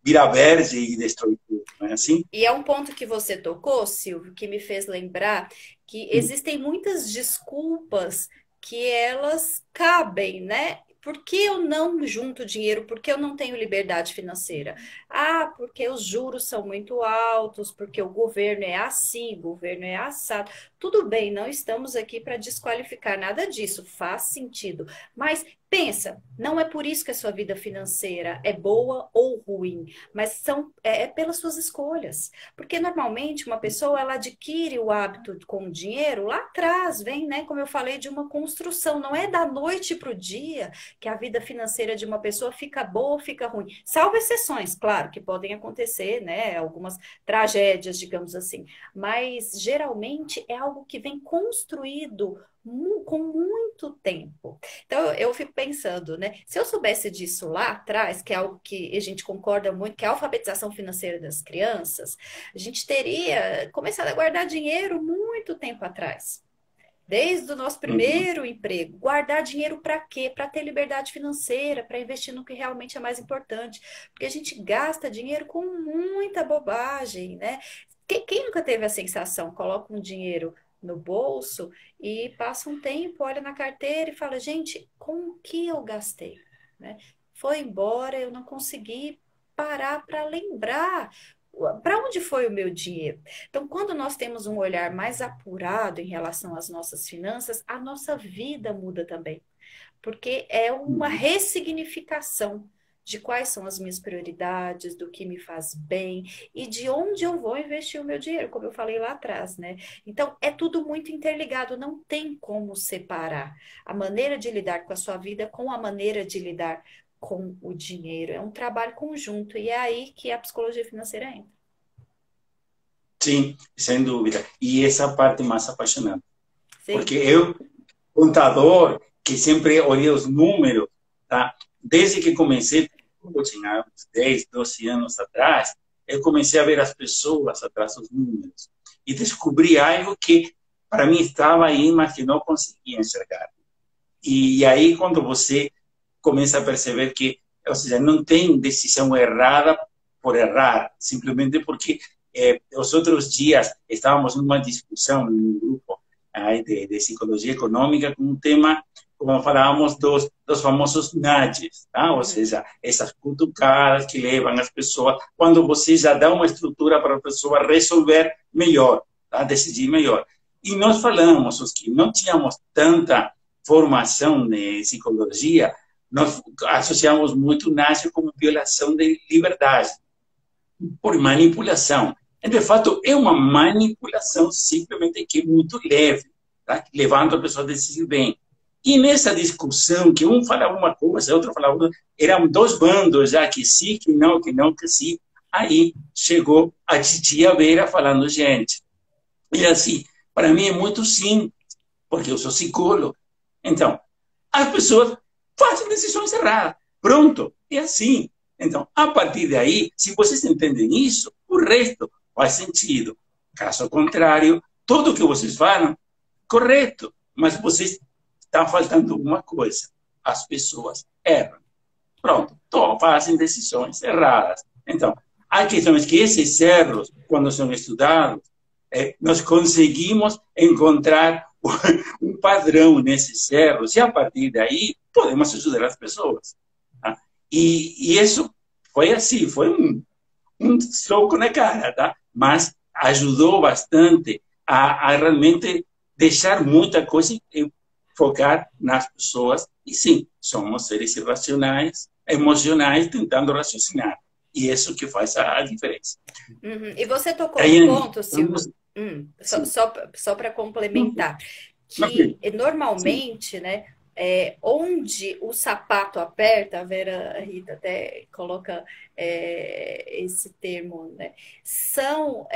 virar verde e destruir tudo, não é assim? E é um ponto que você tocou, Silvio, que me fez lembrar que existem muitas desculpas que elas cabem, né? Por que eu não junto dinheiro? Por que eu não tenho liberdade financeira? Ah, porque os juros são muito altos, porque o governo é assim, o governo é assado. Tudo bem, não estamos aqui para desqualificar nada disso, faz sentido. Mas pensa, não é por isso que a sua vida financeira é boa ou ruim, mas é pelas suas escolhas. Porque normalmente uma pessoa ela adquire o hábito com o dinheiro lá atrás, vem, né? Como eu falei, de uma construção. Não é da noite para o dia que a vida financeira de uma pessoa fica boa ou fica ruim. Salvo exceções, claro, que podem acontecer, né? Algumas tragédias, digamos assim. Mas geralmente é algo que vem construído com muito tempo. Então eu fico pensando, né? Se eu soubesse disso lá atrás, que é algo que a gente concorda muito, que é a alfabetização financeira das crianças, a gente teria começado a guardar dinheiro muito tempo atrás. Desde o nosso Uhum. primeiro emprego, guardar dinheiro para quê? Para ter liberdade financeira, para investir no que realmente é mais importante. Porque a gente gasta dinheiro com muita bobagem, né? Quem nunca teve a sensação, coloca um dinheiro no bolso e passa um tempo, olha na carteira e fala, gente, com o que eu gastei? Né? Foi embora, eu não consegui parar para lembrar para onde foi o meu dinheiro. Então, quando nós temos um olhar mais apurado em relação às nossas finanças, a nossa vida muda também, porque é uma Uhum. ressignificação de quais são as minhas prioridades, do que me faz bem e de onde eu vou investir o meu dinheiro, como eu falei lá atrás, né? Então, é tudo muito interligado, não tem como separar a maneira de lidar com a sua vida com a maneira de lidar com o dinheiro. É um trabalho conjunto e é aí que a psicologia financeira entra. Sim, sem dúvida. E essa parte mais apaixonante. Porque Sim. eu, contador, que sempre olhei os números, tá? Desde que comecei, eu tinha uns 10, 12 anos atrás, eu comecei a ver as pessoas atrás dos números. E descobri algo que para mim estava aí, mas que não conseguia enxergar. E aí, quando você começa a perceber que, ou seja, não tem decisão errada por errar, simplesmente porque os outros dias estávamos numa discussão num grupo aí de psicologia econômica com um tema, como falávamos, dos famosos nudges, tá? Ou Uhum. seja, essas cutucadas que levam as pessoas, quando você já dá uma estrutura para a pessoa resolver melhor, tá? Decidir melhor. E nós falamos, os que não tínhamos tanta formação de psicologia, nós associamos muito Násia como violação de liberdade, por manipulação. De fato, é uma manipulação simplesmente que é muito leve, tá? Levando a pessoa a decidir bem. E nessa discussão, que um falava uma coisa, outro falava outra, eram dois bandos já, que sim, que não, que não, que sim. Aí chegou a titia Vera falando, gente, e assim, para mim é muito simples, porque eu sou psicólogo. Então, as pessoas fazem decisões erradas. Pronto, é assim. Então, a partir daí, se vocês entendem isso, o resto faz sentido. Caso contrário, tudo que vocês falam, correto, mas vocês estão faltando uma coisa. As pessoas erram. Pronto, fazem decisões erradas. Então, a questão é que esses erros, quando são estudados, nós conseguimos encontrar um padrão nesses erros e, a partir daí, podemos ajudar as pessoas. Tá? E isso foi assim, foi um soco na cara, tá? Mas ajudou bastante a realmente deixar muita coisa e focar nas pessoas. E sim, somos seres irracionais, emocionais, tentando raciocinar. E isso que faz a diferença. Uhum. E você tocou no Aí, ponto, Silvio, vamos, sim, só para complementar, tranquilo. que Sim. normalmente, né, onde o sapato aperta, a Vera Rita até coloca esse termo, né, são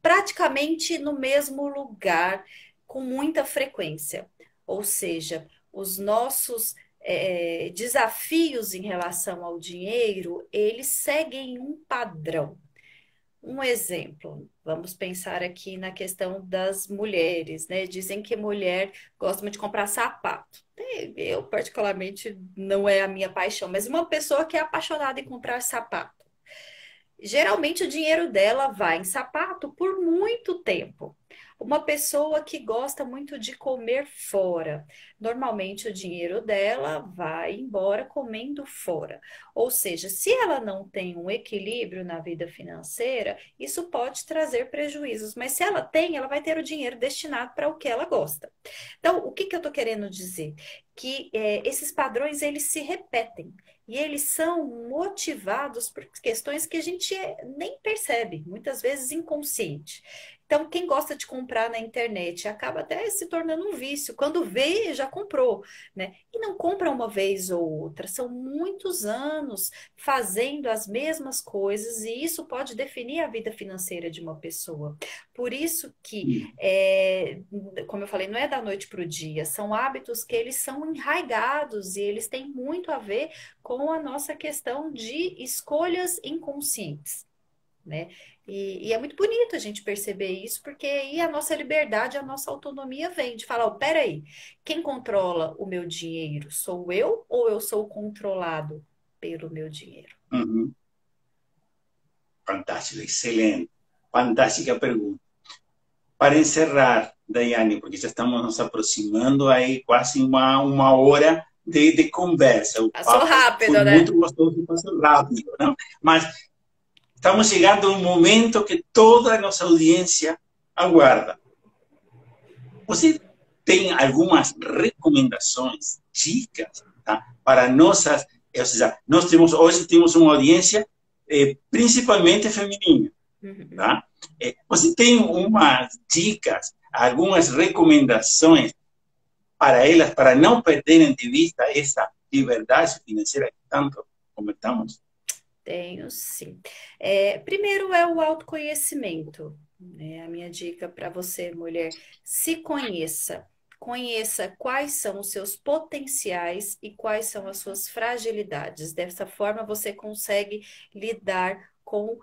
praticamente no mesmo lugar, com muita frequência. Ou seja, os nossos desafios em relação ao dinheiro, eles seguem um padrão. Um exemplo, vamos pensar aqui na questão das mulheres, né? Dizem que mulher gosta muito de comprar sapato. Eu, particularmente, não é a minha paixão, mas uma pessoa que é apaixonada em comprar sapato. Geralmente o dinheiro dela vai em sapato por muito tempo. Uma pessoa que gosta muito de comer fora, normalmente o dinheiro dela vai embora comendo fora. Ou seja, se ela não tem um equilíbrio na vida financeira, isso pode trazer prejuízos. Mas se ela tem, ela vai ter o dinheiro destinado para o que ela gosta. Então, o que que eu estou querendo dizer? Que esses padrões eles se repetem. E eles são motivados por questões que a gente nem percebe, muitas vezes inconsciente. Então, quem gosta de comprar na internet acaba até se tornando um vício. Quando vê, já comprou, né? E não compra uma vez ou outra. São muitos anos fazendo as mesmas coisas e isso pode definir a vida financeira de uma pessoa. Por isso que, como eu falei, não é da noite para o dia. São hábitos que eles são enraigados e eles têm muito a ver com a nossa questão de escolhas inconscientes, né? E é muito bonito a gente perceber isso, porque aí a nossa liberdade, a nossa autonomia vem de falar, oh, peraí, quem controla o meu dinheiro? Sou eu ou eu sou controlado pelo meu dinheiro? Uhum. Fantástico, excelente. Fantástica pergunta. Para encerrar, Daiane, porque já estamos nos aproximando aí quase uma hora de conversa. O Passou papo foi rápido, né? muito gostoso e passou rápido, não? Mas estamos chegando a um momento que toda a nossa audiência aguarda. Você tem algumas recomendações, dicas, tá? Para nossas, ou seja, hoje temos uma audiência principalmente feminina, Uhum. tá? Você tem umas dicas, algumas recomendações para elas, para não perderem de vista essa liberdade financeira que tanto comentamos? Tenho, sim. Primeiro é o autoconhecimento, né? A minha dica para você, mulher, se conheça. Conheça quais são os seus potenciais e quais são as suas fragilidades. Dessa forma, você consegue lidar com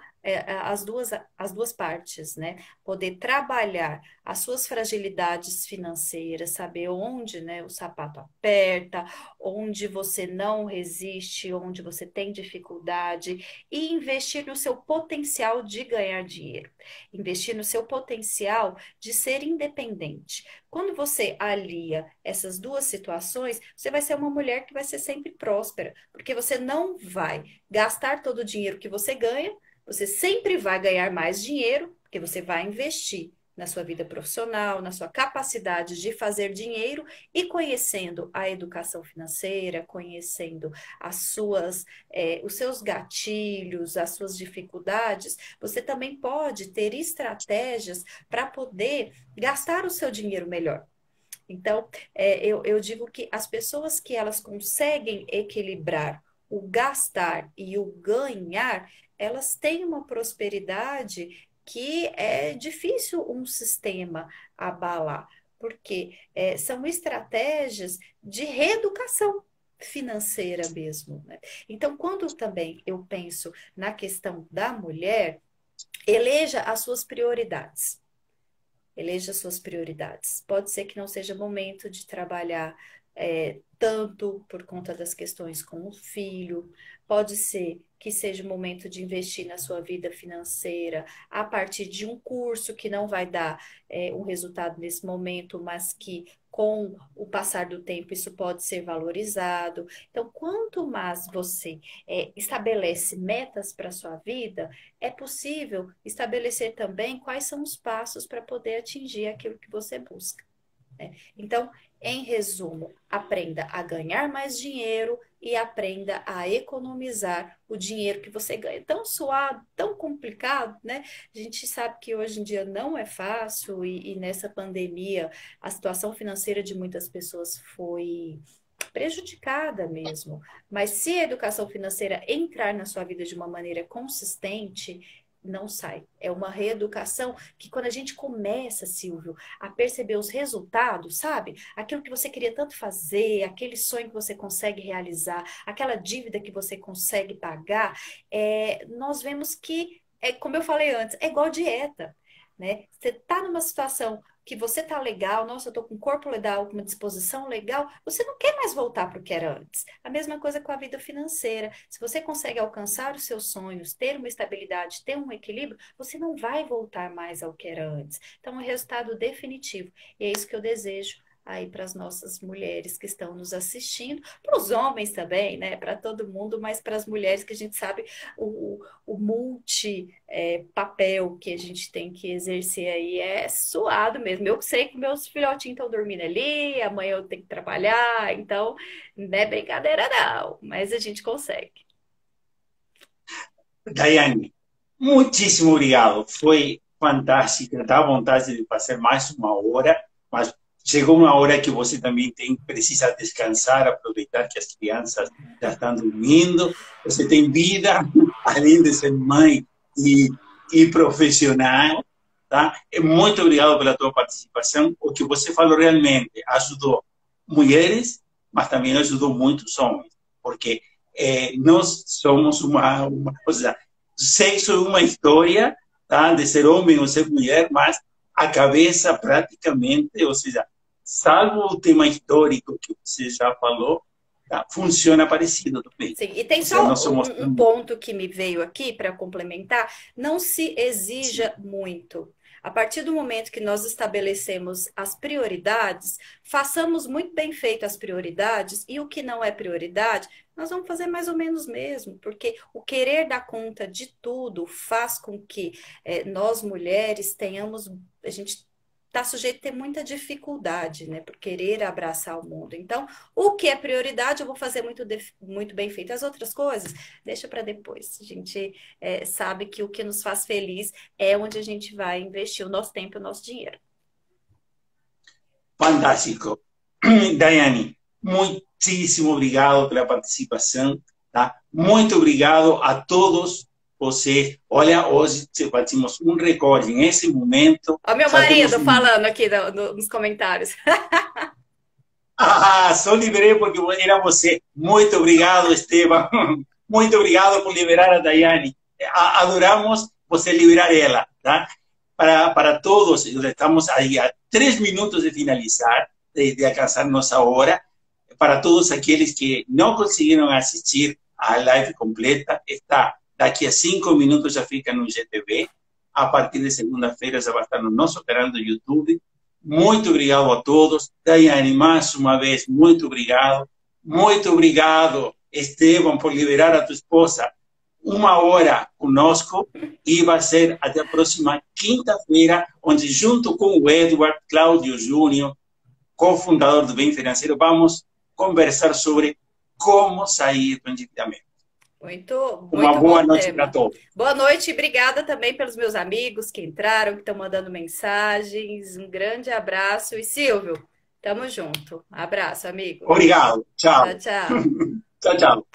as duas partes, né? Poder trabalhar as suas fragilidades financeiras, saber onde, né, o sapato aperta, onde você não resiste, onde você tem dificuldade, e investir no seu potencial de ganhar dinheiro, investir no seu potencial de ser independente. Quando você alia essas duas situações, você vai ser uma mulher que vai ser sempre próspera, porque você não vai gastar todo o dinheiro que você ganha, você sempre vai ganhar mais dinheiro, porque você vai investir na sua vida profissional, na sua capacidade de fazer dinheiro e conhecendo a educação financeira, conhecendo os seus gatilhos, as suas dificuldades, você também pode ter estratégias para poder gastar o seu dinheiro melhor. Então, eu digo que as pessoas que elas conseguem equilibrar o gastar e o ganhar, elas têm uma prosperidade que é difícil um sistema abalar, porque são estratégias de reeducação financeira mesmo, né? Então, quando também eu penso na questão da mulher, eleja as suas prioridades. Eleja as suas prioridades. Pode ser que não seja momento de trabalhar tanto por conta das questões com o filho, pode ser que seja o momento de investir na sua vida financeira a partir de um curso que não vai dar um resultado nesse momento, mas que com o passar do tempo isso pode ser valorizado. Então, quanto mais você estabelece metas para a sua vida, é possível estabelecer também quais são os passos para poder atingir aquilo que você busca, né? Então, em resumo, aprenda a ganhar mais dinheiro e aprenda a economizar o dinheiro que você ganha. Tão suado, tão complicado, né? A gente sabe que hoje em dia não é fácil e nessa pandemia a situação financeira de muitas pessoas foi prejudicada mesmo. Mas se a educação financeira entrar na sua vida de uma maneira consistente, não sai. É uma reeducação que quando a gente começa, Silvio, a perceber os resultados, sabe? Aquilo que você queria tanto fazer, aquele sonho que você consegue realizar, aquela dívida que você consegue pagar, nós vemos que, como eu falei antes, é igual dieta, né? Você está numa situação que você tá legal, nossa, eu tô com um corpo legal, com uma disposição legal, você não quer mais voltar para o que era antes. A mesma coisa com a vida financeira. Se você consegue alcançar os seus sonhos, ter uma estabilidade, ter um equilíbrio, você não vai voltar mais ao que era antes. Então, é um resultado definitivo. E é isso que eu desejo aí para as nossas mulheres que estão nos assistindo, para os homens também, né? Para todo mundo, mas para as mulheres que a gente sabe o multi papel que a gente tem que exercer aí é suado mesmo. Eu sei que meus filhotinhos estão dormindo ali, amanhã eu tenho que trabalhar, então não é brincadeira não, mas a gente consegue. Daiane, muitíssimo obrigado. Foi fantástico. Dá vontade de fazer mais uma hora, mas chegou uma hora que você também precisa descansar, aproveitar que as crianças já estão dormindo. Você tem vida, além de ser mãe e profissional. Tá? Muito obrigado pela tua participação. O que você falou realmente ajudou mulheres, mas também ajudou muitos homens, porque nós somos uma coisa, sexo é uma história, tá? De ser homem ou ser mulher, mas a cabeça praticamente, ou seja, salvo o tema histórico que você já falou, tá? Funciona parecido também. Sim, e tem Ou seja, só nós somos... um ponto que me veio aqui para complementar: não se exija muito. A partir do momento que nós estabelecemos as prioridades, façamos muito bem feito as prioridades, e o que não é prioridade, nós vamos fazer mais ou menos mesmo, porque o querer dar conta de tudo faz com que nós mulheres tenhamos, a gente está sujeito a ter muita dificuldade, né, por querer abraçar o mundo. Então, o que é prioridade, eu vou fazer muito bem feito. As outras coisas, deixa para depois. A gente sabe que o que nos faz feliz é onde a gente vai investir o nosso tempo e o nosso dinheiro. Fantástico. Daiane, muitíssimo obrigado pela participação. Tá? Muito obrigado a todos vocês. Olha, hoje batimos um recorde nesse momento. Olha meu marido falando aqui nos comentários. Só liberei porque era você. Muito obrigado, Esteban. Muito obrigado por liberar a Daiane. Adoramos você liberar ela. Tá? Para todos, estamos aí a 3 minutos de finalizar, de alcançar nossa hora. Para todos aqueles que não conseguiram assistir a live completa, está daqui a 5 minutos, já fica no GTV. A partir de segunda-feira já vai estar no nosso canal do YouTube. Muito obrigado a todos. Daiane, mais uma vez, muito obrigado. Muito obrigado, Esteban, por liberar a tua esposa 1 hora conosco, e vai ser até a próxima quinta-feira, onde junto com o Edward Cláudio Júnior, cofundador do Bem Financeiro, vamos conversar sobre como sair do endividamento. Muito Uma boa bom noite tema. para todos. Boa noite e obrigada também pelos meus amigos que entraram, que estão mandando mensagens. Um grande abraço. E Silvio, tamo junto. Abraço, amigo. Obrigado. Tchau. Tchau, tchau. Tchau, tchau.